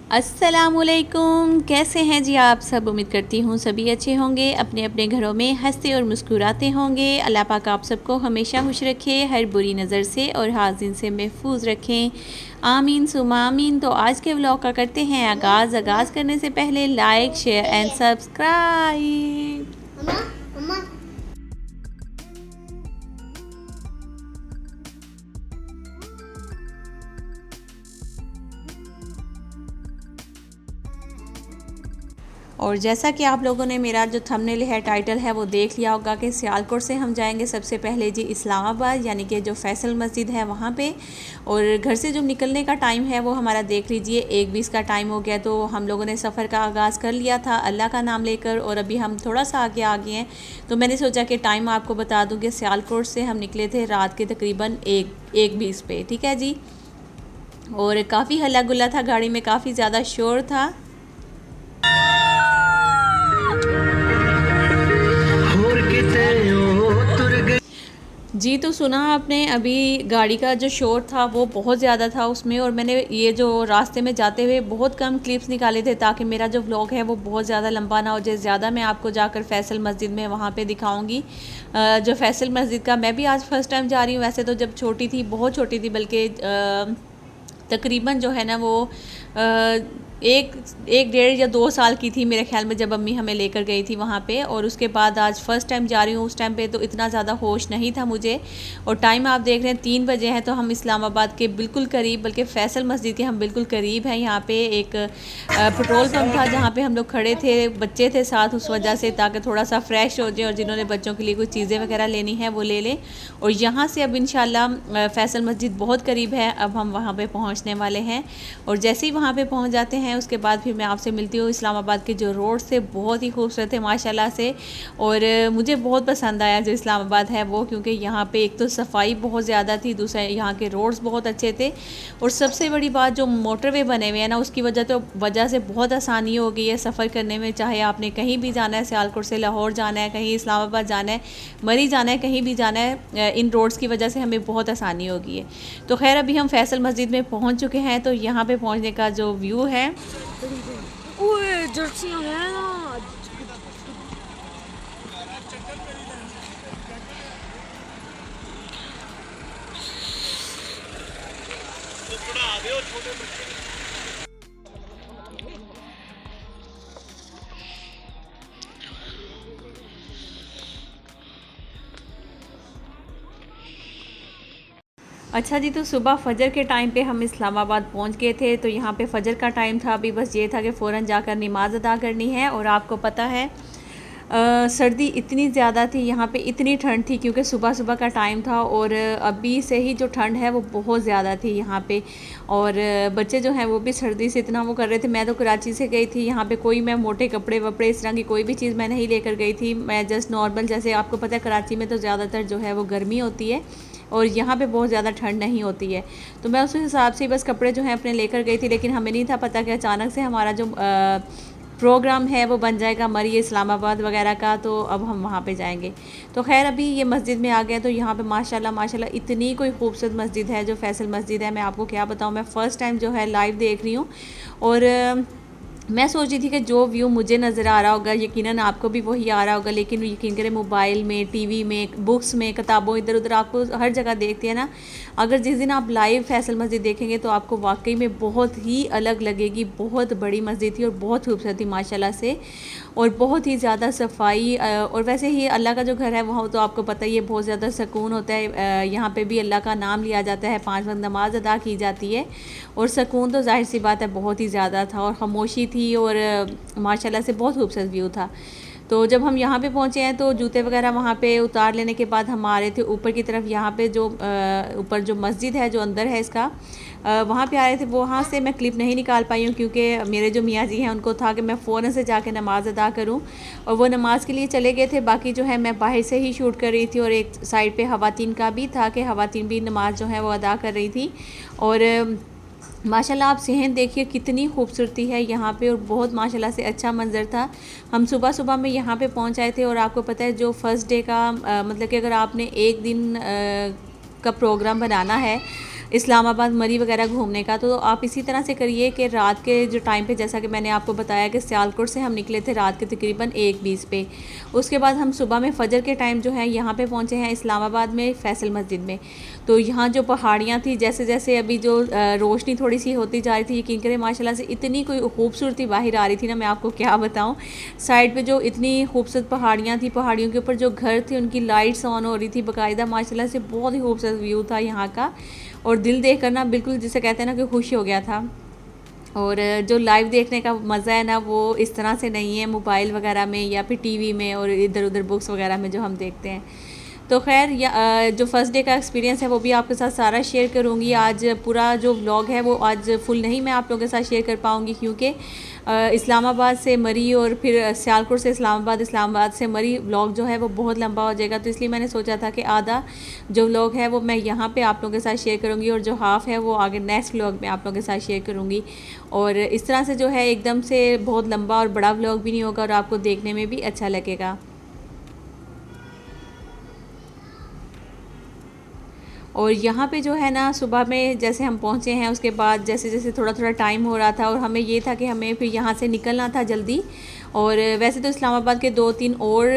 अस्सलामुअलैकुम, कैसे हैं जी आप सब। उम्मीद करती हूँ सभी अच्छे होंगे, अपने अपने घरों में हंसते और मुस्कुराते होंगे। अल्लाह पाक आप सबको हमेशा खुश रखे, हर बुरी नज़र से और हाज़िन से महफूज रखें। आमीन सुमा आमीन। तो आज के व्लॉग का करते हैं आगाज़ करने से पहले लाइक शेयर एंड सब्सक्राइब। और जैसा कि आप लोगों ने मेरा जो थंबनेल है, टाइटल है, वो देख लिया होगा कि सियालकोट से हम जाएंगे सबसे पहले जी इस्लामाबाद, यानी कि जो फैसल मस्जिद है वहाँ पे। और घर से जो निकलने का टाइम है वो हमारा देख लीजिए 1:20 का टाइम हो गया। तो हम लोगों ने सफ़र का आगाज़ कर लिया था अल्लाह का नाम लेकर, और अभी हम थोड़ा सा आगे आ गए हैं। तो मैंने सोचा कि टाइम आपको बता दूँ कि सियालकोट से हम निकले थे रात के तकरीबन 1:20 पे, ठीक है जी। और काफ़ी हल्ला गुल्ला था गाड़ी में, काफ़ी ज़्यादा शोर था। जी, तो सुना आपने, अभी गाड़ी का जो शोर था वो बहुत ज़्यादा था उसमें, और मैंने ये जो रास्ते में जाते हुए बहुत कम क्लिप्स निकाले थे ताकि मेरा जो व्लॉग है वो बहुत ज़्यादा लंबा ना हो जाए। ज़्यादा मैं आपको जाकर फैसल मस्जिद में वहाँ पे दिखाऊंगी। जो फैसल मस्जिद का मैं भी आज फ़र्स्ट टाइम जा रही हूँ। वैसे तो जब छोटी थी, बहुत छोटी थी, बल्कि तकरीबन जो है ना वो एक 1.5 या 2 साल की थी मेरे ख्याल में, जब अम्मी हमें लेकर गई थी वहाँ पे। और उसके बाद आज फ़र्स्ट टाइम जा रही हूँ। उस टाइम पे तो इतना ज़्यादा होश नहीं था मुझे। और टाइम आप देख रहे हैं 3 बजे हैं, तो हम इस्लामाबाद के बिल्कुल करीब, बल्कि फ़ैसल मस्जिद के हम बिल्कुल करीब हैं। यहाँ पे एक पेट्रोल पंप था जहाँ पे हम लोग खड़े थे, बच्चे थे साथ उस वजह से, ताकि थोड़ा सा फ्रेश हो जाए, और जिन्होंने बच्चों के लिए कुछ चीज़ें वगैरह लेनी है वो ले लें। और यहाँ से अब इंशाल्लाह फैसल मस्जिद बहुत करीब है, अब हम वहाँ पे पहुँचने वाले हैं। और जैसे ही वहाँ पे पहुँच जाते हैं उसके बाद फिर मैं आपसे मिलती हूँ। इस्लामाबाद के जो रोड से बहुत ही खूबसूरत है माशाल्लाह से, और मुझे बहुत पसंद आया जो इस्लामाबाद है वो, क्योंकि यहाँ पे एक तो सफाई बहुत ज़्यादा थी, दूसरा यहाँ के रोड्स बहुत अच्छे थे, और सबसे बड़ी बात जो मोटरवे बने हुए हैं ना, उसकी वजह से बहुत आसानी हो गई है सफ़र करने में। चाहे आपने कहीं भी जाना है, सियालकोट से लाहौर जाना है, कहीं इस्लामाबाद जाना है, मरी जाना है, कहीं भी जाना है, इन रोड्स की वजह से हमें बहुत आसानी हो गई है। तो खैर अभी हम फैसल मस्जिद में पहुँच चुके हैं। तो यहाँ पे पहुँचने का जो व्यू है, अच्छा जी। तो सुबह फ़जर के टाइम पे हम इस्लामाबाद पहुंच गए थे। तो यहाँ पे फ़जर का टाइम था, अभी बस ये था कि फ़ौरन जाकर नमाज़ अदा करनी है। और आपको पता है सर्दी इतनी ज़्यादा थी यहाँ पे, इतनी ठंड थी, क्योंकि सुबह सुबह का टाइम था, और अभी से ही जो ठंड है वो बहुत ज़्यादा थी यहाँ पे। और बच्चे जो हैं वो भी सर्दी से इतना वो कर रहे थे। मैं तो कराची से गई थी, यहाँ पे कोई मैं मोटे कपड़े वपड़े इस तरह की कोई भी चीज़ मैं नहीं लेकर गई थी। मैं जस्ट नॉर्मल, जैसे आपको पता है कराची में तो ज़्यादातर जो है वो गर्मी होती है, और यहाँ पे बहुत ज़्यादा ठंड नहीं होती है। तो मैं उस हिसाब से बस कपड़े जो हैं अपने लेकर गई थी। लेकिन हमें नहीं था पता कि अचानक से हमारा जो प्रोग्राम है वो बन जाएगा मरी इस्लामाबाद वगैरह का, तो अब हम वहाँ पे जाएंगे। तो खैर अभी ये मस्जिद में आ गए। तो यहाँ पे माशाल्लाह माशाल्लाह इतनी कोई खूबसूरत मस्जिद है जो फैसल मस्जिद है, मैं आपको क्या बताऊँ। मैं फ़र्स्ट टाइम जो है लाइव देख रही हूँ, और मैं सोच रही थी कि जो व्यू मुझे नज़र आ रहा होगा यकीनन आपको भी वही आ रहा होगा, लेकिन यकीन करें मोबाइल में, टीवी में, बुक्स में, किताबों, इधर उधर आपको हर जगह देखते हैं ना। अगर जिस दिन आप लाइव फैसल मस्जिद देखेंगे तो आपको वाकई में बहुत ही अलग लगेगी। बहुत बड़ी मस्जिद थी और बहुत खूबसूरत थी माशाल्लाह से, और बहुत ही ज़्यादा सफाई। और वैसे ही अल्लाह का जो घर है वहाँ तो आपको पता ही है बहुत ज़्यादा सुकून होता है। यहाँ पे भी अल्लाह का नाम लिया जाता है, 5 वक्त नमाज अदा की जाती है, और सुकून तो जाहिर सी बात है बहुत ही ज़्यादा था, और खामोशी थी, और माशाल्लाह से बहुत खूबसूरत व्यू था। तो जब हम यहाँ पे पहुँचे हैं तो जूते वगैरह वहाँ पे उतार लेने के बाद हम आ रहे थे ऊपर की तरफ। यहाँ पे जो ऊपर जो मस्जिद है जो अंदर है इसका, वहाँ पे आ रहे थे। वहाँ से मैं क्लिप नहीं निकाल पाई हूँ, क्योंकि मेरे जो मियाँ जी हैं उनको था कि मैं फ़ौरन से जाके नमाज़ अदा करूँ, और वो नमाज के लिए चले गए थे। बाकी जो है मैं बाहर से ही शूट कर रही थी, और एक साइड पे ख़वातीन का भी था कि ख़वातीन भी नमाज जो है वो अदा कर रही थी। और माशाल्लाह आप सेहन देखिए कितनी खूबसूरती है यहाँ पे, और बहुत माशाल्लाह से अच्छा मंज़र था। हम सुबह सुबह में यहाँ पे पहुँच आए थे, और आपको पता है जो फर्स्ट डे का मतलब कि अगर आपने एक दिन का प्रोग्राम बनाना है इस्लामाबाद मरी वगैरह घूमने का। तो आप इसी तरह से करिए कि रात के जो टाइम पे, जैसा कि मैंने आपको बताया कि सियालकोट से हम निकले थे रात के तकरीबन 1:20 पे। उसके बाद हम सुबह में फ़जर के टाइम जो है यहाँ पे पहुँचे हैं इस्लामाबाद में फैसल मस्जिद में। तो यहाँ जो पहाड़ियाँ थी, जैसे जैसे अभी जो रोशनी थोड़ी सी होती जा रही थी, यकीन करें माशाल्लाह से इतनी कोई खूबसूरती बाहर आ रही थी ना, मैं आपको क्या बताऊँ। साइड पे जो इतनी खूबसूरत पहाड़ियाँ थी, पहाड़ियों के ऊपर जो घर थे उनकी लाइट्स ऑन हो रही थी बाकायदा, माशाल्लाह से बहुत ही खूबसूरत व्यू था यहाँ का। और दिल देख कर ना बिल्कुल जिसे कहते हैं ना कि खुश हो गया था। और जो लाइव देखने का मज़ा है ना, वो इस तरह से नहीं है मोबाइल वगैरह में या फिर टीवी में और इधर उधर बुक्स वगैरह में जो हम देखते हैं। तो खैर जो फ़र्स्ट डे का एक्सपीरियंस है वो भी आपके साथ सारा शेयर करूँगी। आज पूरा जो व्लॉग है वो आज फुल नहीं मैं आप लोगों के साथ शेयर कर पाऊँगी, क्योंकि इस्लामाबाद से मरी और फिर सियालकोट से इस्लामाबाद, इस्लामाबाद से मरी व्लॉग जो है वो बहुत लंबा हो जाएगा। तो इसलिए मैंने सोचा था कि आधा जो व्लॉग है वो मैं यहाँ पे आप लोगों के साथ शेयर करूँगी और जो हाफ़ है वो आगे नेक्स्ट व्लॉग में आप लोगों के साथ शेयर करूँगी। और इस तरह से जो है एकदम से बहुत लंबा और बड़ा व्लॉग भी नहीं होगा और आपको देखने में भी अच्छा लगेगा। और यहाँ पे जो है ना, सुबह में जैसे हम पहुँचे हैं उसके बाद जैसे जैसे थोड़ा थोड़ा टाइम हो रहा था और हमें ये था कि हमें फिर यहाँ से निकलना था जल्दी। और वैसे तो इस्लामाबाद के 2-3 और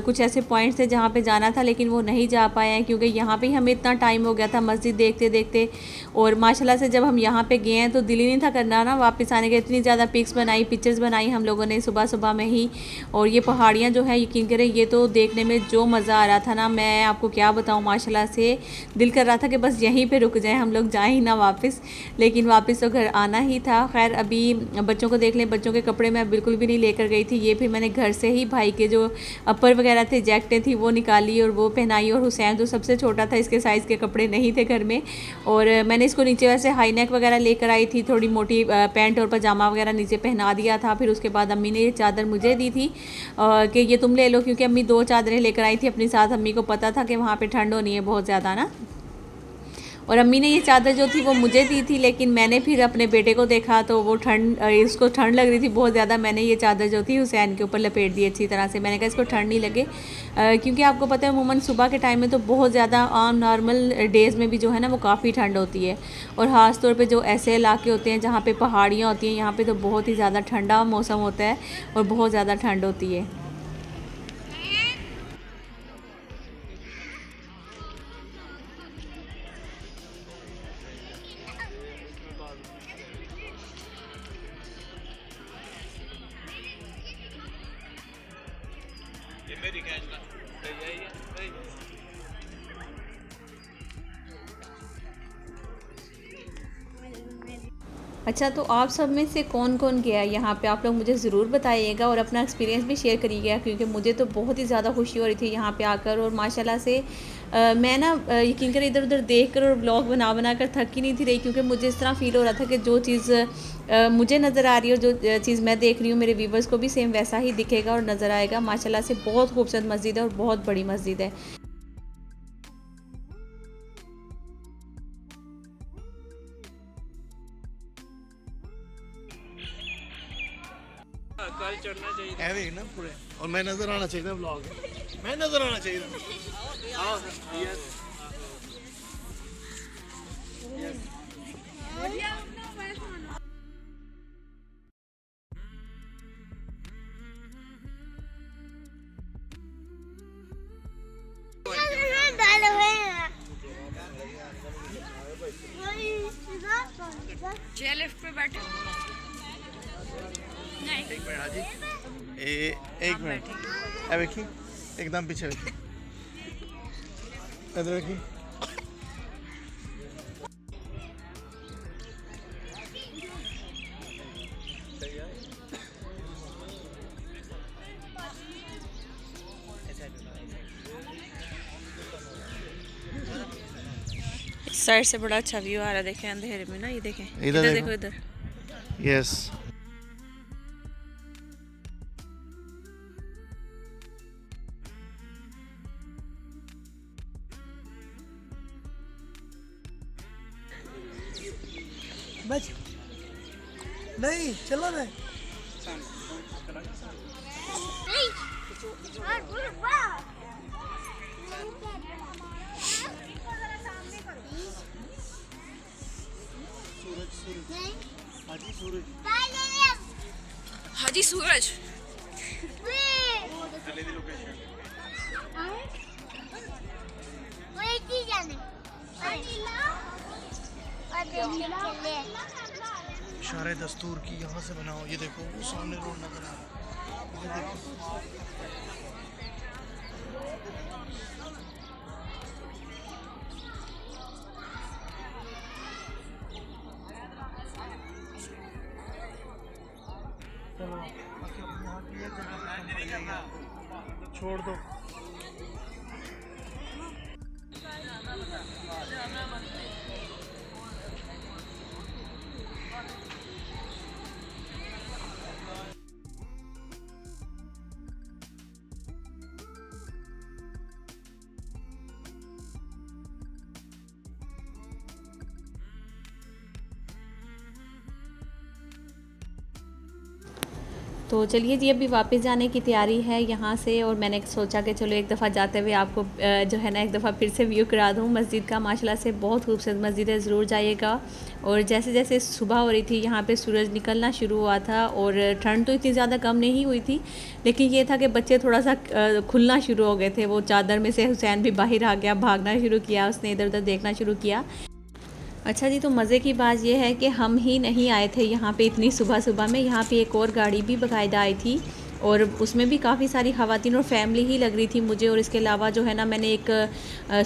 कुछ ऐसे पॉइंट्स थे जहाँ पे जाना था, लेकिन वो नहीं जा पाए हैं क्योंकि यहाँ पे ही हमें इतना टाइम हो गया था मस्जिद देखते देखते। और माशाल्लाह से जब हम यहाँ पे गए हैं तो दिल ही नहीं था करना ना वापस आने का। इतनी ज़्यादा पिक्स बनाई, पिक्चर्स बनाई हम लोगों ने सुबह सुबह में ही। और ये पहाड़ियाँ जो है यकीन करें, ये तो देखने में जो मज़ा आ रहा था ना, मैं आपको क्या बताऊँ। माशाल्लाह से दिल कर रहा था कि बस यहीं पे रुक जाएं, हम लोग जाएं ही ना वापस, लेकिन वापस तो घर आना ही था। खैर अभी बच्चों को देख लें, बच्चों के कपड़े मैं बिल्कुल भी नहीं लेकर गई थी। ये फिर मैंने घर से ही भाई के जो अपर वगैरह थे, जैकेटें थी, वो निकाली और वो पहनाई। और हुसैन जो सबसे छोटा था, इसके साइज़ के कपड़े नहीं थे घर में, और मैंने इसको नीचे वैसे हाई नेक वगैरह लेकर आई थी, थोड़ी मोटी पैंट और पजामा वगैरह नीचे पहना दिया था। फिर उसके बाद अम्मी ने ये चादर मुझे दी थी कि ये तुम ले लो, क्योंकि अम्मी 2 चादरें लेकर आई थी अपने साथ। अम्मी को पता था कि वहाँ पर ठंड होनी है बहुत ज़्यादा ना, और अम्मी ने ये चादर जो थी वो मुझे दी थी। लेकिन मैंने फिर अपने बेटे को देखा तो वो इसको ठंड लग रही थी बहुत ज़्यादा। मैंने ये चादर जो थी हुसैन के ऊपर लपेट दी अच्छी तरह से। मैंने कहा इसको ठंड नहीं लगे, क्योंकि आपको पता है अमूमन सुबह के टाइम में तो बहुत ज़्यादा नॉर्मल डेज़ में भी जो है ना वो काफ़ी ठंड होती है। और ख़ास तौर पे जो ऐसे इलाके होते हैं जहाँ पे पहाड़ियाँ होती हैं, यहाँ पे तो बहुत ही ज़्यादा ठंडा मौसम होता है और बहुत ज़्यादा ठंड होती है। अच्छा, तो आप सब में से कौन कौन गया है यहाँ पे, आप लोग मुझे ज़रूर बताइएगा और अपना एक्सपीरियंस भी शेयर करिएगा, क्योंकि मुझे तो बहुत ही ज़्यादा खुशी हो रही थी यहाँ पे आकर। और माशाल्लाह से मैं ना यकीन करें इधर उधर देख कर और ब्लॉग बना बना कर थक ही नहीं थी रही, क्योंकि मुझे इस तरह फ़ील हो रहा था कि जो चीज़ मुझे नज़र आ रही है और जो चीज़ मैं देख रही हूँ मेरे व्यूवर्स को भी सेम वैसा ही दिखेगा और नज़र आएगा। माशाल्लाह से बहुत खूबसूरत मस्जिद है और बहुत बड़ी मस्जिद है। कल चढ़ना चाहिए ना पूरे, और मैं नजर आना चाहिए ब्लॉग, मैं नजर आना चाहिए। लिफ्ट पे बैठे नहीं, एक मिनट हाजी, एक मिनट, अब देखिए एकदम पीछे देखिए, इधर देखिए। साइड से बड़ा अच्छा व्यू आ रहा है, देखें अंधेरे में ना, ये देखें इधर देखो इधर। यस, बच नहीं चला मैं हाजी सूरज हाजी सूरज इशारे दस्तूर की यहाँ से बनाओ। ये देखो वो सामने रोड नजर आ रहा है, ये देखो। चलो बाकी अब यहाँ की एक जगह पे कम पड़ जाएगा, छोड़ दो। तो चलिए जी, अभी वापस जाने की तैयारी है यहाँ से। और मैंने सोचा कि चलो एक दफ़ा जाते हुए आपको जो है ना एक दफ़ा फिर से व्यू करा दूँ मस्जिद का। माशाल्लाह से बहुत खूबसूरत मस्जिद है, ज़रूर जाइएगा। और जैसे जैसे सुबह हो रही थी यहाँ पे सूरज निकलना शुरू हुआ था और ठंड तो इतनी ज़्यादा कम नहीं हुई थी, लेकिन ये था कि बच्चे थोड़ा सा खुलना शुरू हो गए थे। वो चादर में से हुसैन भी बाहर आ गया, भागना शुरू किया, उसने इधर उधर देखना शुरू किया। अच्छा जी, तो मज़े की बात यह है कि हम ही नहीं आए थे यहाँ पे इतनी सुबह सुबह में। यहाँ पे एक और गाड़ी भी बाकायदा आई थी और उसमें भी काफ़ी सारी ख़वातीन और फैमिली ही लग रही थी मुझे। और इसके अलावा जो है ना, मैंने एक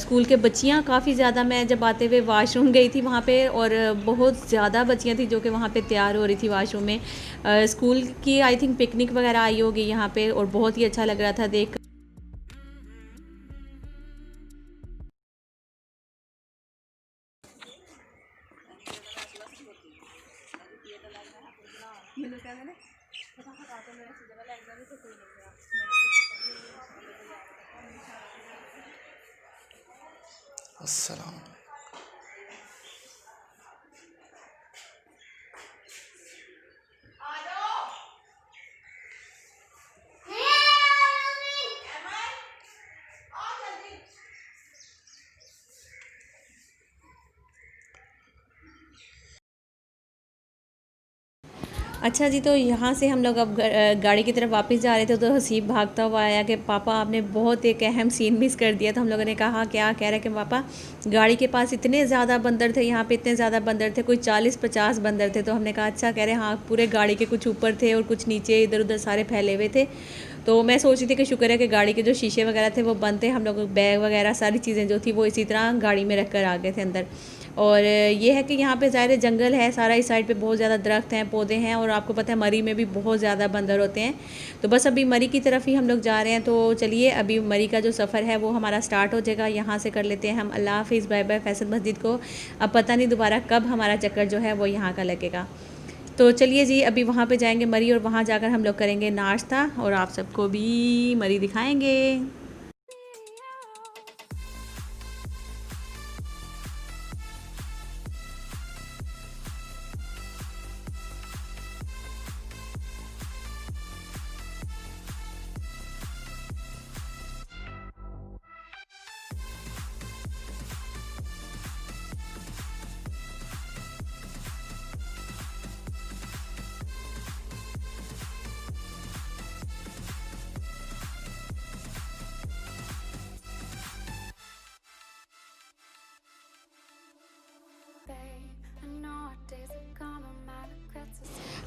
स्कूल के बच्चियाँ काफ़ी ज़्यादा, मैं जब आते हुए वाशरूम गई थी वहाँ पे, और बहुत ज़्यादा बच्चियाँ थी जो कि वहाँ पे तैयार हो रही थी वाशरूम में। स्कूल की आई थिंक पिकनिक वगैरह आई होगी यहाँ पे, और बहुत ही अच्छा लग रहा था देख। अस्सलाम। अच्छा जी, तो यहाँ से हम लोग अब गाड़ी की तरफ वापस जा रहे थे तो हसीब भागता हुआ आया कि पापा आपने बहुत एक अहम सीन मिस कर दिया। तो हम लोगों ने कहा क्या? कह रहे कि पापा गाड़ी के पास इतने ज़्यादा बंदर थे, यहाँ पे इतने ज़्यादा बंदर थे, कोई 40-50 बंदर थे। तो हमने कहा अच्छा। कह रहे हाँ, पूरे गाड़ी के कुछ ऊपर थे और कुछ नीचे इधर उधर सारे फैले हुए थे। तो मैं सोच रही थी कि शुक्र है कि गाड़ी के जो शीशे वगैरह थे वो बंद थे। हम लोग बैग वगैरह सारी चीज़ें जो थी वो इसी तरह गाड़ी में रख कर आ गए थे अंदर। और ये है कि यहाँ पे ज़ाहिर जंगल है सारा, इस साइड पे बहुत ज़्यादा दरख्त हैं, पौधे हैं, और आपको पता है मरी में भी बहुत ज़्यादा बंदर होते हैं। तो बस अभी मरी की तरफ ही हम लोग जा रहे हैं। तो चलिए अभी मरी का जो सफ़र है वो हमारा स्टार्ट हो जाएगा। यहाँ से कर लेते हैं हम। अल्लाह हाफिज़, बाय बाय फैसल मस्जिद को। अब पता नहीं दोबारा कब हमारा चक्कर जो है वो यहाँ का लगेगा। तो चलिए जी, अभी वहाँ पे जाएंगे मरी, और वहाँ जाकर हम लोग करेंगे नाश्ता और आप सबको भी मरी दिखाएंगे।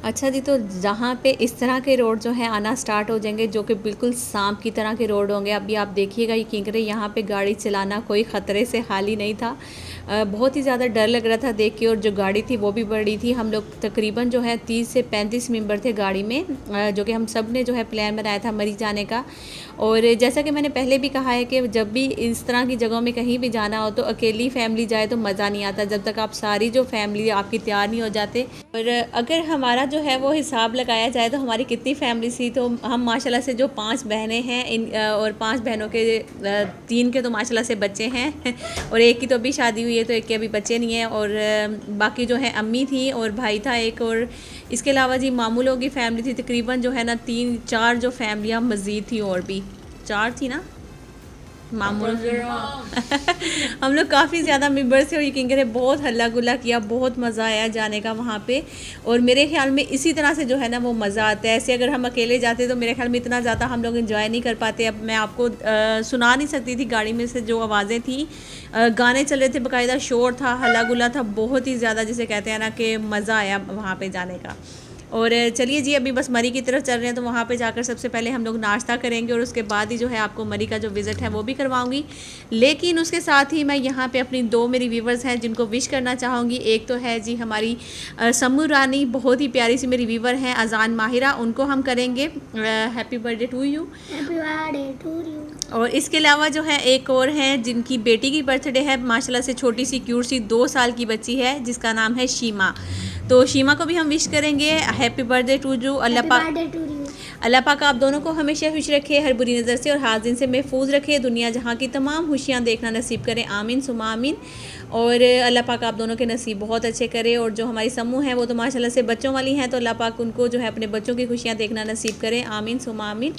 अच्छा जी, तो जहाँ पे इस तरह के रोड जो है आना स्टार्ट हो जाएंगे, जो कि बिल्कुल सांप की तरह के रोड होंगे। अभी आप देखिएगा, यकीन करें यहाँ पे गाड़ी चलाना कोई ख़तरे से खाली नहीं था। बहुत ही ज़्यादा डर लग रहा था देख के। और जो गाड़ी थी वो भी बड़ी थी। हम लोग तकरीबन जो है 30 से 35 मेंबर थे गाड़ी में, जो कि हम सब ने जो है प्लान बनाया था मरी जाने का। और जैसा कि मैंने पहले भी कहा है कि जब भी इस तरह की जगहों में कहीं भी जाना हो तो अकेली फैमिली जाए तो मज़ा नहीं आता, जब तक आप सारी जो फैमिली आपकी तैयार नहीं हो जाते। और अगर हमारा जो है वो हिसाब लगाया जाए तो हमारी कितनी फैमिली थी, तो हम माशाल्लाह से जो 5 बहनें हैं और 5 बहनों के 3 के तो माशाल्लाह से बच्चे हैं और एक की तो अभी शादी हुई है, तो एक के अभी बच्चे नहीं हैं। और बाकी जो है अम्मी थी और भाई था एक, और इसके अलावा जी मामू लोगों की फैमिली थी तकरीबन जो है ना 3-4 जो फैमिलियाँ मज़ीद थी, और भी 4 थी ना। मामूल हम लोग काफ़ी ज़्यादा मेंबर्स थे और यकीन करें बहुत हल्ला गुल्ला किया, बहुत मज़ा आया जाने का वहाँ पे। और मेरे ख्याल में इसी तरह से जो है ना वो मज़ा आता है। ऐसे अगर हम अकेले जाते तो मेरे ख्याल में इतना ज़्यादा हम लोग एंजॉय नहीं कर पाते। अब मैं आपको सुना नहीं सकती थी गाड़ी में से जो आवाज़ें थी, गाने चल रहे थे, बाकायदा शोर था, हल्ला गुल्ला था, बहुत ही ज़्यादा जिसे कहते हैं ना कि मज़ा आया वहाँ पर जाने का। और चलिए जी अभी बस मरी की तरफ चल रहे हैं, तो वहाँ पे जाकर सबसे पहले हम लोग नाश्ता करेंगे और उसके बाद ही जो है आपको मरी का जो विज़िट है वो भी करवाऊंगी। लेकिन उसके साथ ही मैं यहाँ पे अपनी दो मेरी व्यूवर्स हैं जिनको विश करना चाहूँगी। एक तो है जी हमारी सम्मू रानी, बहुत ही प्यारी सी मेरी व्यूवर हैं, अजान माहिरा, उनको हम करेंगे happy birthday to you. Happy birthday to you. और इसके अलावा जो है एक और हैं जिनकी बेटी की बर्थडे है, माशाल्लाह से छोटी सी क्यूट सी 2 साल की बच्ची है जिसका नाम है शीमा। तो शीमा को भी हम विश करेंगे हैप्पी बर्थडे टू यू। अल्लाह पाक आप दोनों को हमेशा खुश रखे, हर बुरी नज़र से और हाजिन से महफूज रखे, दुनिया जहाँ की तमाम खुशियाँ देखना नसीब करें, आमीन सुमा आमीन। और अल्लाह पाक आप दोनों के नसीब बहुत अच्छे करे। और जो हमारी सम्मू हैं वो तो माशाल्लाह से बच्चों वाली हैं, तो अल्लाह पाक उनको जो है अपने बच्चों की खुशियाँ देखना नसीब करें, आमीन सुमा आमीन।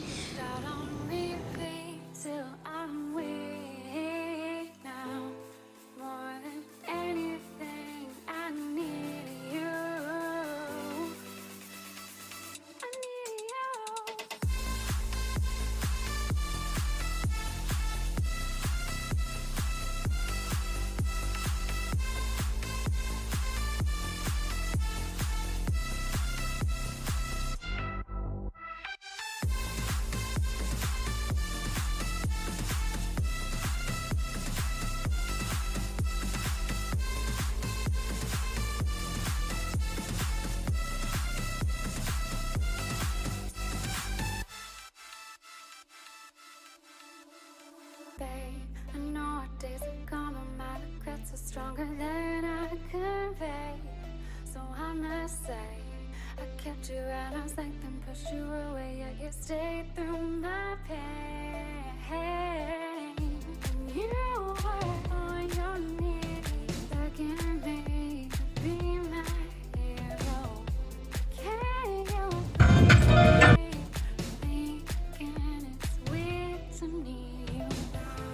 I know our days are gone, but my regrets are stronger than I convey. So I must say, I kept you at arm's length and pushed you away, yet you stayed through my pain. And you were on your knees, begging me to be my hero. Can you please thinking it's weird to need you now?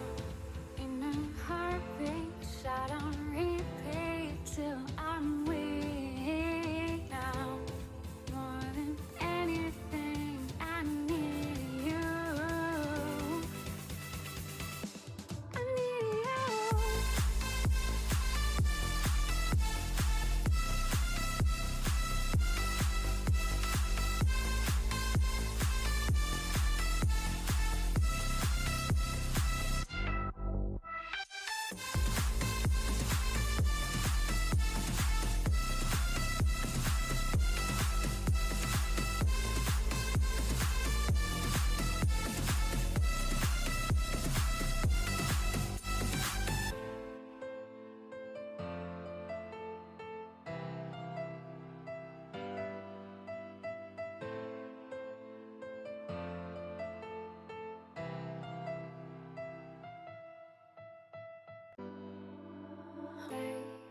In a heartbeat, shot on repeat till I'm weak now. More than anything, I need you. I need you.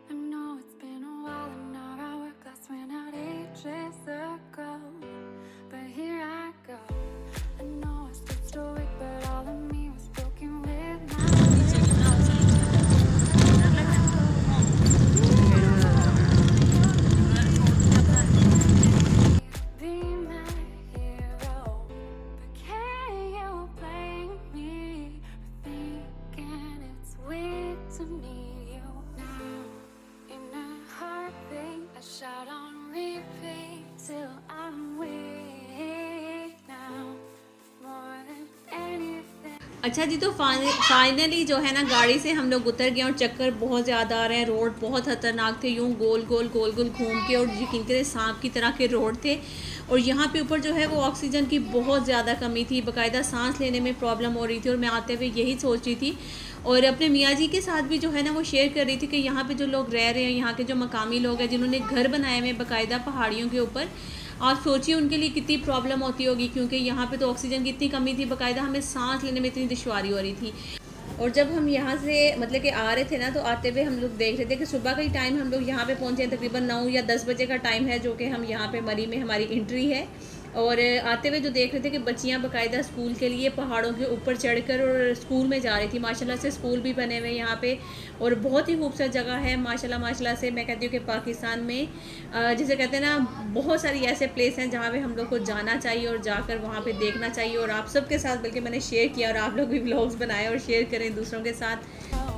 I know it's been a while and our hourglass ran out ages ago, but here I go. I know I stood stoic, but all of me was broken with my be my hero. But can you blame me for thinking it's weird to need you now? In a heartbeat, I shout on repeat till I'm weak now. More than anything. अच्छा जी, तो finally जो है ना गाड़ी से हम लोग उतर गए और चक्कर बहुत ज़्यादा आ रहे हैं। रोड बहुत ख़तरनाक थे, यूँ गोल गोल घूम के, और यकीन करें सांप की तरह के रोड थे। और यहाँ पे ऊपर जो है वो ऑक्सीजन की बहुत ज़्यादा कमी थी, बाकायदा सांस लेने में प्रॉब्लम हो रही थी। और मैं आते हुए यही सोच रही थी और अपने मियाँ जी के साथ भी जो है ना वो शेयर कर रही थी कि यहाँ पे जो लोग रह रहे हैं, यहाँ के जो मकामी लोग हैं जिन्होंने घर बनाए हुए बाकायदा पहाड़ियों के ऊपर, आप सोचिए उनके लिए कितनी प्रॉब्लम होती होगी, क्योंकि यहाँ पे तो ऑक्सीजन की इतनी कमी थी, बाकायदा हमें सांस लेने में इतनी दुश्वारी हो रही थी। और जब हम यहाँ से मतलब कि आ रहे थे ना, तो आते हुए हम लोग देख रहे थे कि सुबह का ही टाइम हम लोग यहाँ पे पहुँचे हैं, तकरीबन 9 या 10 बजे का टाइम है, जो कि हम यहाँ पे मरी में हमारी एंट्री है। और आते हुए जो देख रहे थे कि बच्चियां बाकायदा स्कूल के लिए पहाड़ों के ऊपर चढ़कर और स्कूल में जा रही थी। माशाल्लाह से स्कूल भी बने हुए यहाँ पे और बहुत ही खूबसूरत जगह है माशाल्लाह माशाल्लाह से। मैं कहती हूँ कि पाकिस्तान में जिसे कहते हैं ना, बहुत सारी ऐसे प्लेस हैं जहाँ पे हम लोग को जाना चाहिए और जाकर वहाँ पे देखना चाहिए। और आप सबके साथ बल्कि मैंने शेयर किया और आप लोग भी व्लॉग्स बनाए और शेयर करें दूसरों के साथ।